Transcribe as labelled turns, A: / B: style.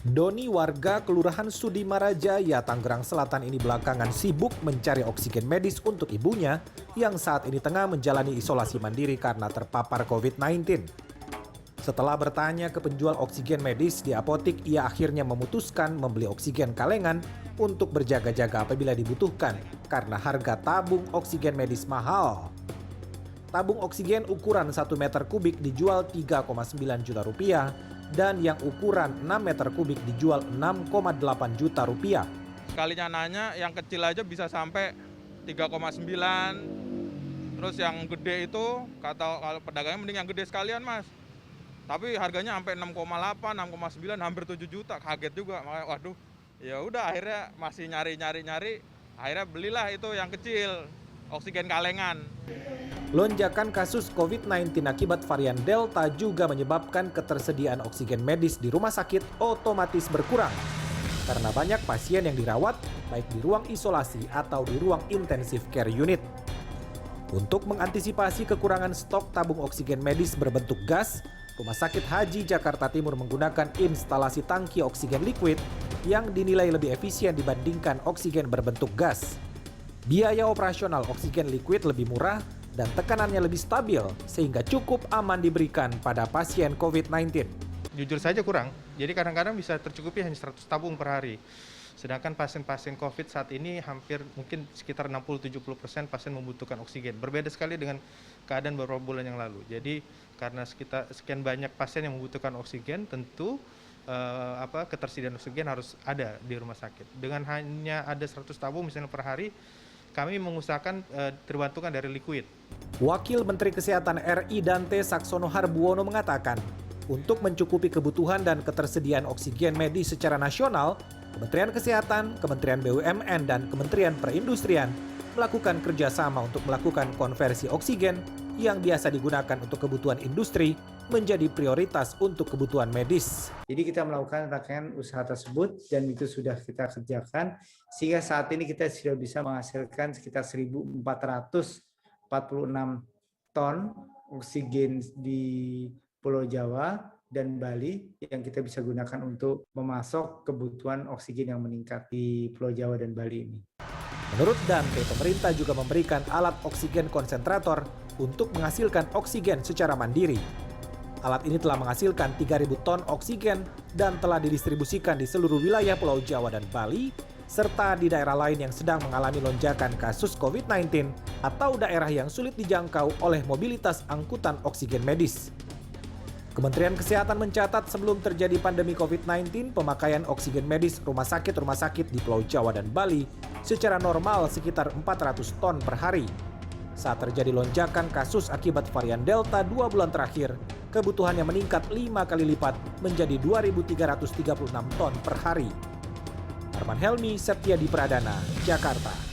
A: Doni warga Kelurahan Sudimarajaya, Tangerang Selatan ini belakangan sibuk mencari oksigen medis untuk ibunya yang saat ini tengah menjalani isolasi mandiri karena terpapar COVID-19. Setelah bertanya ke penjual oksigen medis di apotik, ia akhirnya memutuskan membeli oksigen kalengan untuk berjaga-jaga apabila dibutuhkan karena harga tabung oksigen medis mahal. Tabung oksigen ukuran 1 meter kubik dijual 3,9 juta rupiah dan yang ukuran 6 meter kubik dijual 6,8 juta rupiah.
B: Sekalinya nanya, yang kecil aja bisa sampai 3,9. Terus yang gede itu, kalau pedagangnya mending yang gede sekalian, Mas. Tapi harganya sampai 6,8, 6,9, hampir 7 juta. Kaget juga, makanya waduh. Ya udah akhirnya masih nyari, akhirnya belilah itu yang kecil, oksigen kalengan.
A: Lonjakan kasus COVID-19 akibat varian Delta juga menyebabkan ketersediaan oksigen medis di rumah sakit otomatis berkurang. Karena banyak pasien yang dirawat, baik di ruang isolasi atau di ruang intensive care unit. Untuk mengantisipasi kekurangan stok tabung oksigen medis berbentuk gas, Rumah Sakit Haji Jakarta Timur menggunakan instalasi tangki oksigen liquid yang dinilai lebih efisien dibandingkan oksigen berbentuk gas. Biaya operasional oksigen liquid lebih murah dan tekanannya lebih stabil sehingga cukup aman diberikan pada pasien COVID-19.
C: Jujur saja kurang, jadi kadang-kadang bisa tercukupi hanya 100 tabung per hari. Sedangkan pasien-pasien COVID saat ini hampir mungkin sekitar 60-70% pasien membutuhkan oksigen. Berbeda sekali dengan keadaan beberapa bulan yang lalu. Jadi karena sekian banyak pasien yang membutuhkan oksigen, tentu ketersediaan oksigen harus ada di rumah sakit. Dengan hanya ada 100 tabung misalnya per hari, kami mengusahakan terbantukan dari liquid.
A: Wakil Menteri Kesehatan RI Dante Saxono Harbuono mengatakan, untuk mencukupi kebutuhan dan ketersediaan oksigen medis secara nasional, Kementerian Kesehatan, Kementerian BUMN, dan Kementerian Perindustrian melakukan kerjasama untuk melakukan konversi oksigen yang biasa digunakan untuk kebutuhan industri menjadi prioritas untuk kebutuhan medis.
D: Jadi kita melakukan rangkaian usaha tersebut dan itu sudah kita kerjakan sehingga saat ini kita sudah bisa menghasilkan sekitar 1.446 ton oksigen di Pulau Jawa dan Bali yang kita bisa gunakan untuk memasok kebutuhan oksigen yang meningkat di Pulau Jawa dan Bali ini.
A: Menurut Dante, pemerintah juga memberikan alat oksigen konsentrator untuk menghasilkan oksigen secara mandiri. Alat ini telah menghasilkan 3.000 ton oksigen dan telah didistribusikan di seluruh wilayah Pulau Jawa dan Bali, serta di daerah lain yang sedang mengalami lonjakan kasus COVID-19 atau daerah yang sulit dijangkau oleh mobilitas angkutan oksigen medis. Kementerian Kesehatan mencatat sebelum terjadi pandemi COVID-19, pemakaian oksigen medis rumah sakit di Pulau Jawa dan Bali secara normal sekitar 400 ton per hari. Saat terjadi lonjakan kasus akibat varian Delta 2 bulan terakhir, kebutuhannya meningkat 5 kali lipat menjadi 2.336 ton per hari. Arman Helmi, Septiadi Pradana, Jakarta.